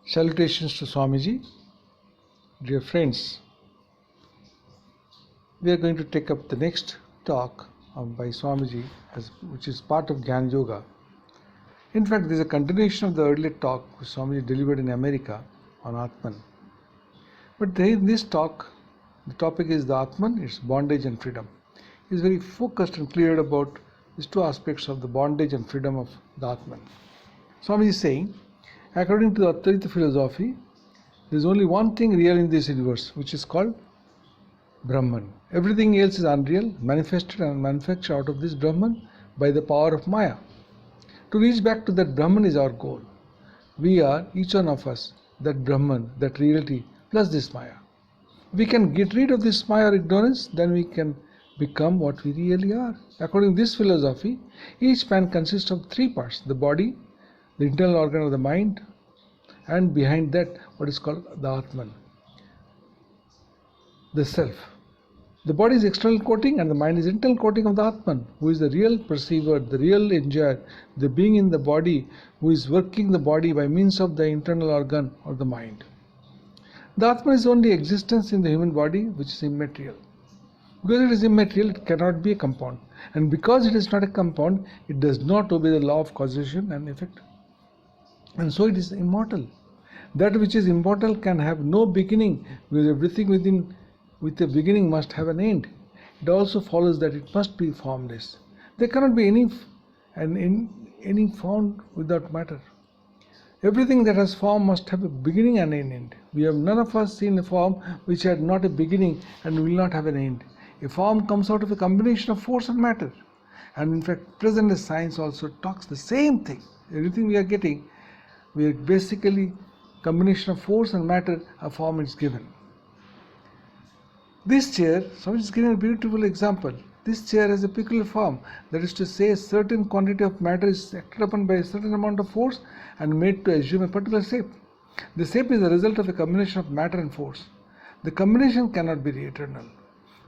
Salutations to Swamiji. Dear friends, we are going to take up the next talk by Swamiji, which is part of Jnanyoga. In fact, this is a continuation of the earlier talk which Swamiji delivered in America on Atman. But in this talk, the topic is the Atman, its bondage and freedom. He is very focused and clear about these two aspects of the bondage and freedom of the Atman. Swamiji is saying, according to the Advaitist philosophy, there is only one thing real in this universe, which is called Brahman. Everything else is unreal, manifested and manufactured out of this Brahman by the power of Maya. To reach back to that Brahman is our goal. We are, each one of us, that Brahman, that reality, plus this Maya. If we can get rid of this Maya or ignorance, then we can become what we really are. According to this philosophy, each man consists of three parts: the body, the internal organ of the mind, and behind that what is called the Atman, the self. The body is external coating and the mind is internal coating of the Atman, who is the real perceiver, the real enjoyer, the being in the body who is working the body by means of the internal organ or the mind. The Atman is only existence in the human body which is immaterial. Because it is immaterial, it cannot be a compound. And because it is not a compound, it does not obey the law of causation and effect. And so it is immortal. That which is immortal can have no beginning, because everything with a beginning must have an end. It also follows that it must be formless. There cannot be any form without matter. Everything that has form must have a beginning and an end. We have none of us seen a form which had not a beginning and will not have an end. A form comes out of a combination of force and matter. And in fact, present-day science also talks the same thing. Everything we are getting, we are basically combination of force and matter, a form is given. This chair, someone is giving a beautiful example. This chair has a peculiar form, that is to say, a certain quantity of matter is acted upon by a certain amount of force and made to assume a particular shape. The shape is the result of a combination of matter and force. The combination cannot be eternal.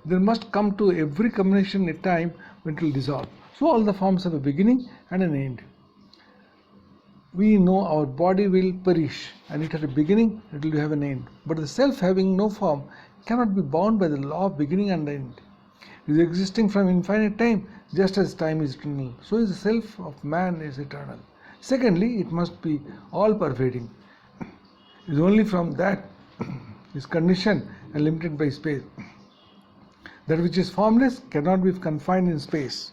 There must come to every combination a time when it will dissolve. So all the forms have a beginning and an end. We know our body will perish and it has a beginning, it will have an end. But the self, having no form, cannot be bound by the law of beginning and end. It is existing from infinite time, just as time is eternal. So is the self of man is eternal. Secondly, it must be all-pervading. It is only from that is conditioned and limited by space. That which is formless cannot be confined in space.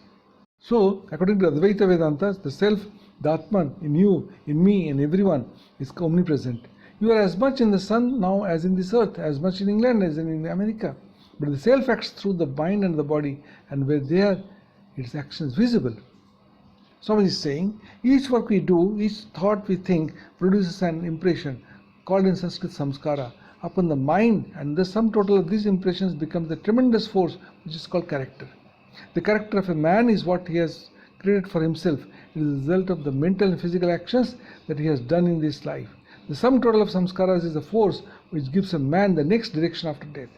So, according to Advaita Vedanta, the self, the Atman, in you, in me, in everyone, is omnipresent. You are as much in the sun now as in this earth, as much in England as in America. But the self acts through the mind and the body, and where they are, its action is visible. Somebody is saying, each work we do, each thought we think, produces an impression, called in Sanskrit samskara, upon the mind, and the sum total of these impressions becomes the tremendous force which is called character. The character of a man is what he has created for himself. It is the result of the mental and physical actions that he has done in this life. The sum total of samskaras is the force which gives a man the next direction after death.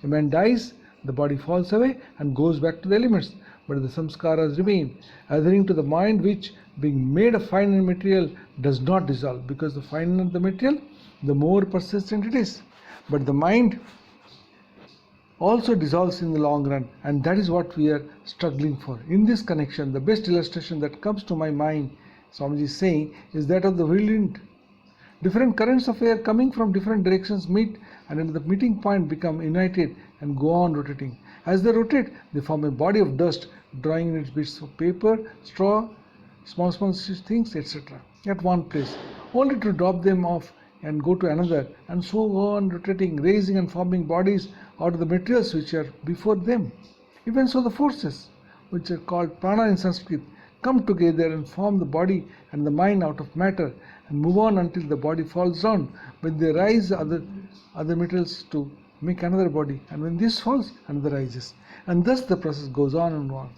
A man dies, the body falls away and goes back to the elements, but the samskaras remain, adhering to the mind which, being made of finer material, does not dissolve, because the finer the material, the more persistent it is. But the mind also dissolves in the long run, and that is what we are struggling for. In this connection, the best illustration that comes to my mind, Swamiji is saying, is that of the whirlwind. Different currents of air coming from different directions meet, and at the meeting point become united and go on rotating. As they rotate, they form a body of dust, drawing in its bits of paper, straw, small things, etc. at one place, only to drop them off and go to another, and so on rotating, raising and forming bodies out of the materials which are before them. Even so, the forces, which are called prana in Sanskrit, come together and form the body and the mind out of matter and move on until the body falls down. When they rise, other materials to make another body, and when this falls, another rises. And thus the process goes on and on.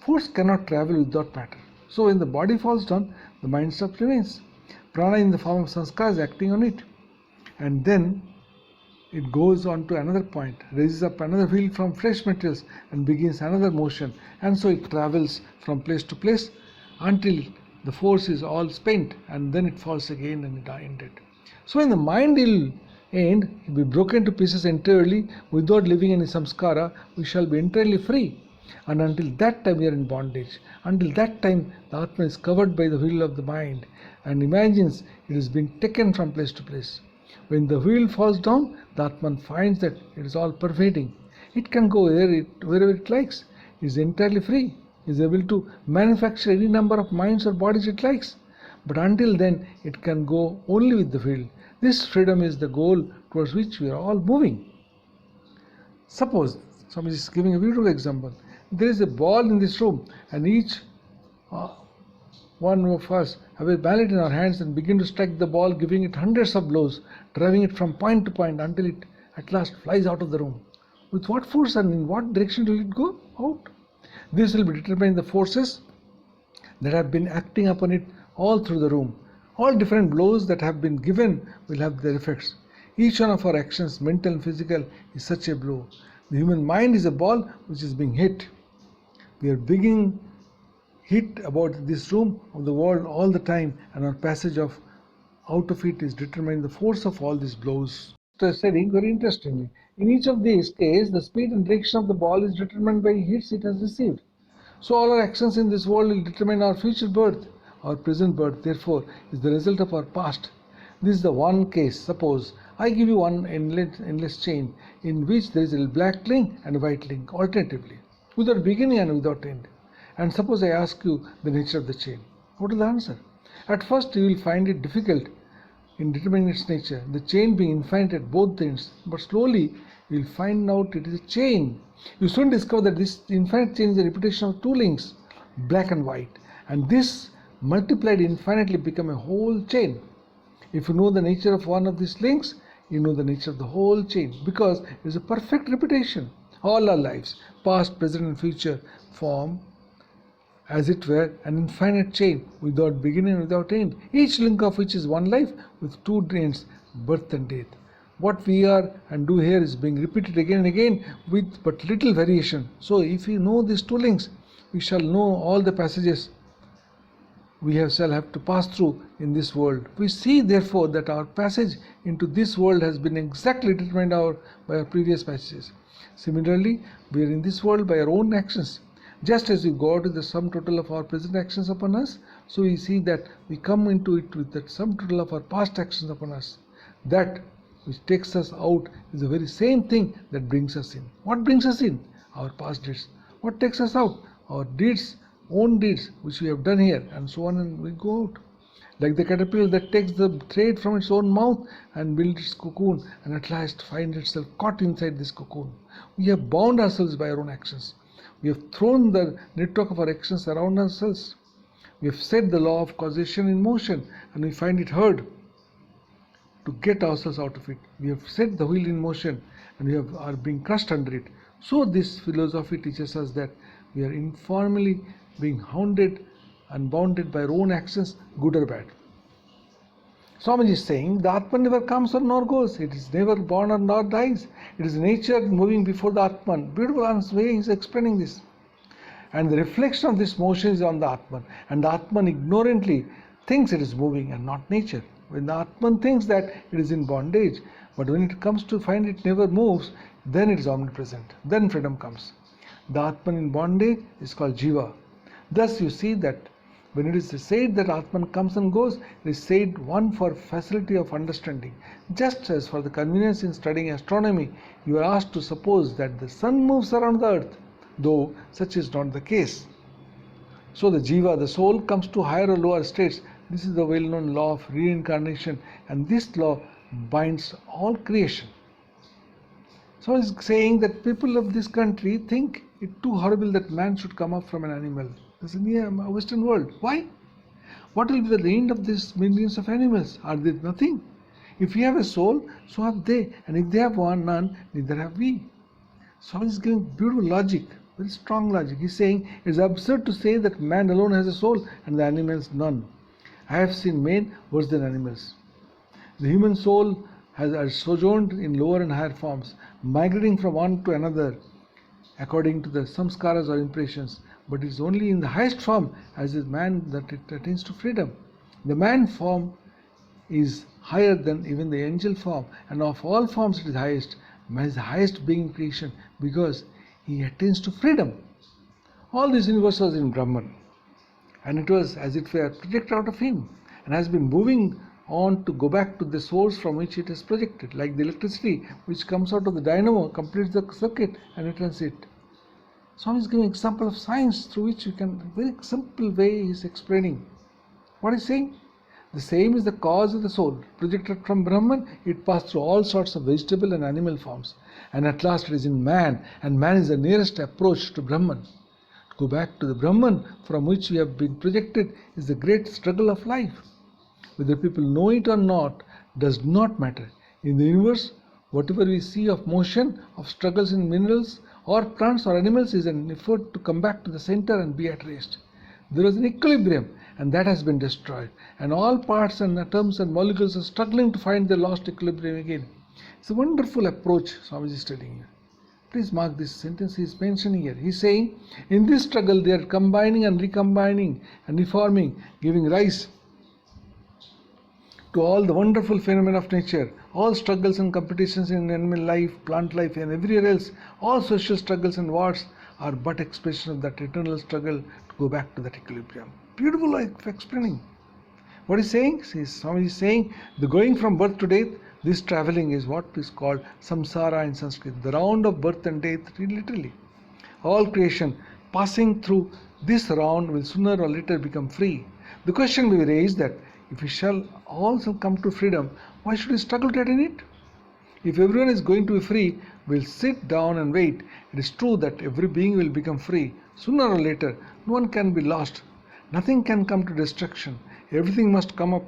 Force cannot travel without matter. So when the body falls down, the mind stuff remains. Prana in the form of sanskara is acting on it. And then it goes on to another point, raises up another wheel from fresh materials and begins another motion. And so it travels from place to place until the force is all spent, and then it falls again and it ended. So when the mind will end, will be broken to pieces entirely without leaving any samskara, we shall be entirely free. And until that time we are in bondage. Until that time the Atman is covered by the wheel of the mind and imagines it is being taken from place to place. When the wheel falls down, the Atman finds that it is all pervading. It can go wherever it likes. It is entirely free. It is able to manufacture any number of minds or bodies it likes. But until then, it can go only with the wheel. This freedom is the goal towards which we are all moving. Suppose, somebody is giving a beautiful example. There is a ball in this room, and each one of us have a mallet in our hands and begin to strike the ball, giving it hundreds of blows, driving it from point to point until it at last flies out of the room. With what force and in what direction will it go out? This will be determined the forces that have been acting upon it all through the room. All different blows that have been given will have their effects. Each one of our actions, mental and physical, is such a blow. The human mind is a ball which is being hit. We are being hit about this room of the world all the time, and our passage out of it is determined the force of all these blows. Saying very interestingly, in each of these cases, the speed and direction of the ball is determined by hits it has received. So all our actions in this world will determine our future birth. Our present birth, therefore, is the result of our past. This is the one case. Suppose I give you one endless chain in which there is a black link and a white link alternatively, without beginning and without end. And suppose I ask you the nature of the chain. What is the answer? At first you will find it difficult in determining its nature, the chain being infinite at both ends, but slowly you will find out it is a chain. You soon discover that this infinite chain is a repetition of two links, black and white, and this multiplied infinitely become a whole chain. If you know the nature of one of these links, you know the nature of the whole chain, because it is a perfect repetition. All our lives, past, present and future, form as it were an infinite chain without beginning and without end, each link of which is one life with two ends, birth and death. What we are and do here is being repeated again and again with but little variation. So if we know these two links, we shall know all the passages we shall have to pass through in this world. We see therefore that our passage into this world has been exactly determined by our previous passages. Similarly, we are in this world by our own actions. Just as we go out with the sum total of our present actions upon us, so we see that we come into it with that sum total of our past actions upon us. That which takes us out is the very same thing that brings us in. What brings us in? Our past deeds. What takes us out? Our deeds, own deeds, which we have done here, and so on, and we go out. Like the caterpillar that takes the thread from its own mouth and builds its cocoon, and at last finds itself caught inside this cocoon. We have bound ourselves by our own actions. We have thrown the network of our actions around ourselves. We have set the law of causation in motion, and we find it hard to get ourselves out of it. We have set the wheel in motion, and we are being crushed under it. So this philosophy teaches us that we are informally being hounded and bounded by our own actions, good or bad. Swamiji is saying the Atman never comes or nor goes. It is never born or nor dies. It is nature moving before the Atman. Beautiful way he is explaining this. And the reflection of this motion is on the Atman. And the Atman ignorantly thinks it is moving and not nature. When the Atman thinks that it is in bondage, but when it comes to find it never moves, then it is omnipresent. Then freedom comes. The Atman in bondage is called Jiva. Thus you see that when it is said that Atman comes and goes, it is said one for facility of understanding. Just as for the convenience in studying astronomy, you are asked to suppose that the sun moves around the earth, though such is not the case. So the Jiva, the soul, comes to higher or lower states. This is the well-known law of reincarnation, and this law binds all creation. So he is saying that people of this country think it too horrible that man should come up from an animal. This is in the Western world. Why? What will be the end of these millions of animals? Are they nothing? If we have a soul, so have they. And if they have none, neither have we. So he is giving beautiful logic, very strong logic. He is saying it is absurd to say that man alone has a soul and the animals none. I have seen men worse than animals. The human soul has sojourned in lower and higher forms, migrating from one to another according to the samskaras or impressions, but it is only in the highest form as is man that it attains to freedom. The man form is higher than even the angel form, and of all forms it is highest. Man is the highest being in creation because he attains to freedom. All this universe was in Brahman, and it was as it were projected out of him, and has been moving on to go back to the source from which it is projected, like the electricity which comes out of the dynamo, completes the circuit and returns it. Swami is giving an example of science through which you can, very simple way he is explaining. What is saying? The same is the cause of the soul. Projected from Brahman, it passed through all sorts of vegetable and animal forms, and at last it is in man, and man is the nearest approach to Brahman. To go back to the Brahman from which we have been projected is the great struggle of life. Whether people know it or not does not matter. In the universe, whatever we see of motion, of struggles in minerals or plants or animals is an effort to come back to the center and be at rest. There is an equilibrium, and that has been destroyed, and all parts and atoms and molecules are struggling to find their lost equilibrium again. It's a wonderful approach Swamiji is telling you. Please mark this sentence he is mentioning here. He is saying, in this struggle they are combining and recombining and reforming, giving rise to all the wonderful phenomena of nature, all struggles and competitions in animal life, plant life and everywhere else, all social struggles and wars are but expression of that eternal struggle to go back to that equilibrium. Beautiful way of explaining. What is saying? Swami is saying, the going from birth to death, this travelling is what is called samsara in Sanskrit, the round of birth and death, literally. All creation passing through this round will sooner or later become free. The question we raise that if we shall also come to freedom, why should we struggle to attain it? If everyone is going to be free, we'll sit down and wait. It is true that every being will become free. Sooner or later, no one can be lost. Nothing can come to destruction. Everything must come up.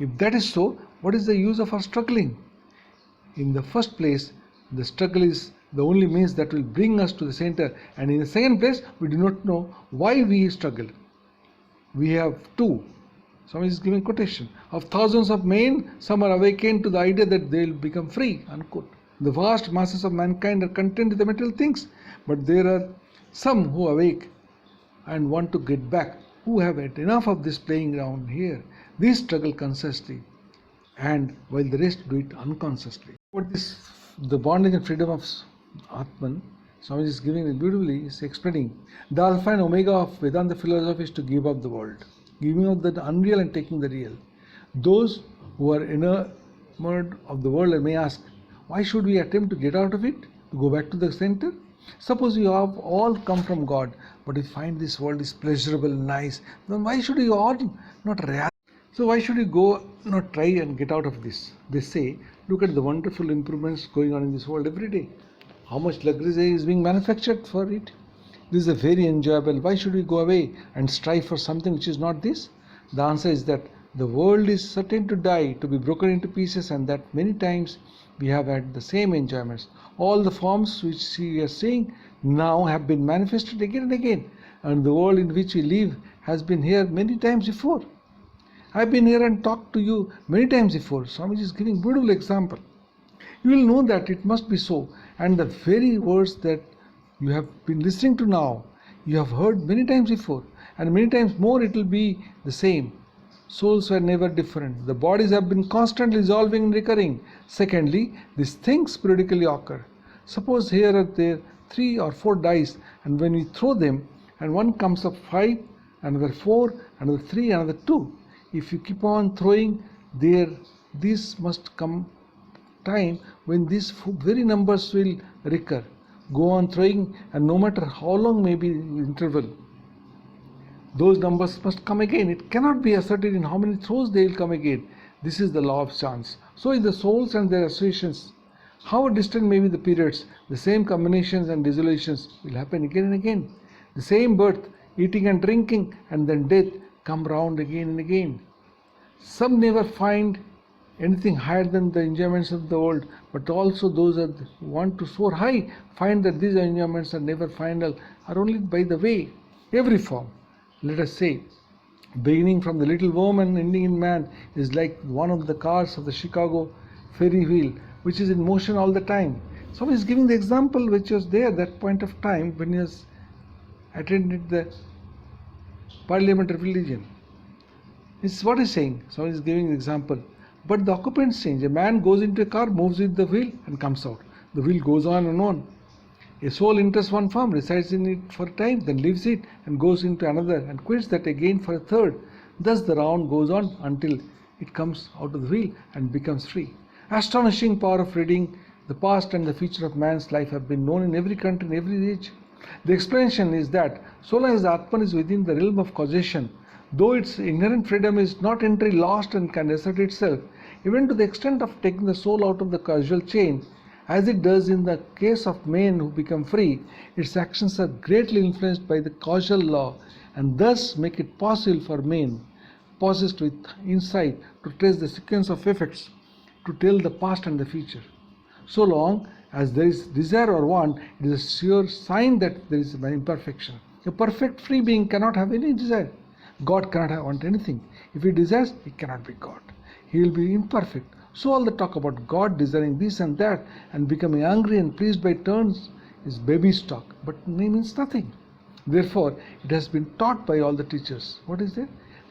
If that is so, what is the use of our struggling? In the first place, the struggle is the only means that will bring us to the center. And in the second place, we do not know why we struggle. We have two. Swami is giving quotation. Of thousands of men, some are awakened to the idea that they will become free. Unquote. The vast masses of mankind are content with the material things, but there are some who awake and want to get back, who have had enough of this playing ground here. This struggle consciously, and while the rest do it unconsciously. What is the bondage and freedom of Atman? Swami is giving it beautifully, is explaining. The alpha and omega of Vedanta philosophy is to give up the world, giving up the unreal and taking the real. Those who are enamored of the world may ask, why should we attempt to get out of it, to go back to the center? Suppose you have all come from God, but you find this world is pleasurable, nice, then why should you all not react? So why should you go not try and get out of this? They say, look at the wonderful improvements going on in this world every day. How much luxury is being manufactured for it? This is very enjoyable. Why should we go away and strive for something which is not this? The answer is that the world is certain to die, to be broken into pieces, and that many times we have had the same enjoyments. All the forms which we are seeing now have been manifested again and again, and the world in which we live has been here many times before. I have been here and talked to you many times before. Swamiji is giving a beautiful example. You will know that it must be so, and the very words that you have been listening to now, you have heard many times before, and many times more it will be the same. Souls were never different. The bodies have been constantly dissolving and recurring. Secondly, these things periodically occur. Suppose here are there 3 or 4 dice, and when we throw them, and one comes up 5, another 4, another 3, another 2. If you keep on throwing, this must come time when these very numbers will recur. Go on throwing, and no matter how long may be the interval, those numbers must come again. It cannot be ascertained in how many throws they will come again. This is the law of chance. So is the souls and their associations. However distant may be the periods, the same combinations and dissolutions will happen again and again. The same birth, eating and drinking, and then death come round again and again. Some never find anything higher than the enjoyments of the world, but also those who want to soar high find that these enjoyments are never final, are only by the way. Every form, let us say, beginning from the little worm and ending in man, is like one of the cars of the Chicago ferry wheel, which is in motion all the time. So he is giving the example which was there at that point of time when he has attended the Parliament of Religion. This is what he's saying. So he's giving an example. But the occupants change. A man goes into a car, moves with the wheel and comes out. The wheel goes on and on. A soul enters one form, resides in it for a time, then leaves it and goes into another and quits that again for a third. Thus the round goes on until it comes out of the wheel and becomes free. Astonishing power of reading. The past and the future of man's life have been known in every country, in every age. The explanation is that so long as the Atman is within the realm of causation, though its inherent freedom is not entirely lost and can assert itself, even to the extent of taking the soul out of the causal chain, as it does in the case of men who become free, its actions are greatly influenced by the causal law and thus make it possible for men, possessed with insight, to trace the sequence of effects, to tell the past and the future. So long as there is desire or want, it is a sure sign that there is an imperfection. A perfect free being cannot have any desire. God cannot want anything. If he desires, he cannot be God. He will be imperfect. So all the talk about God desiring this and that and becoming angry and pleased by turns is baby's talk, but means nothing. Therefore, it has been taught by all the teachers. What is that?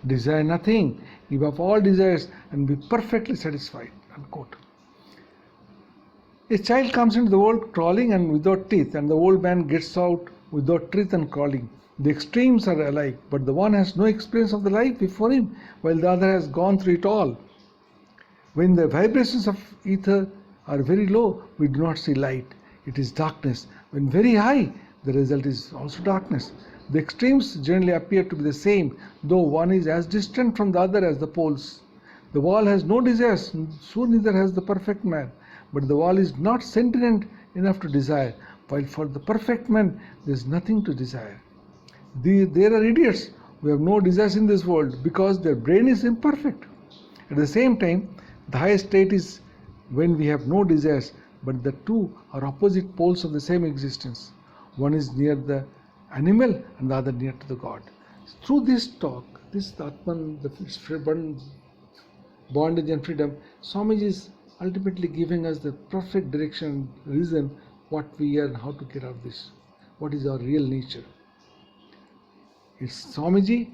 Desire nothing, give up all desires and be perfectly satisfied. Unquote. A child comes into the world crawling and without teeth, and the old man gets out without teeth and crawling. The extremes are alike, but the one has no experience of the life before him, while the other has gone through it all. When the vibrations of ether are very low, we do not see light. It is darkness. When very high, the result is also darkness. The extremes generally appear to be the same, though one is as distant from the other as the poles. The wall has no desires, so neither has the perfect man. But the wall is not sentient enough to desire, while for the perfect man there is nothing to desire. There are idiots who have no desires in this world because their brain is imperfect. At the same time, the highest state is when we have no desires, but the two are opposite poles of the same existence. One is near the animal and the other near to the God. Through this talk, this Atman, the bondage and freedom, Swamiji is ultimately giving us the perfect direction and reason what we are and how to get out of this. What is our real nature? It's Swamiji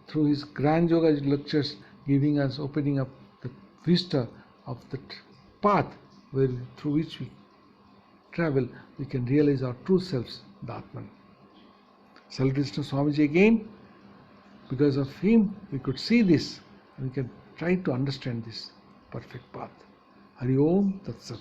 through his Jnanyoga lectures giving us, opening up the vista of the path through which we travel, we can realize our true selves, the Atman. Salutations to Swamiji again. Because of him, we could see this and we can try to understand this perfect path. Hari Om Tat Sat.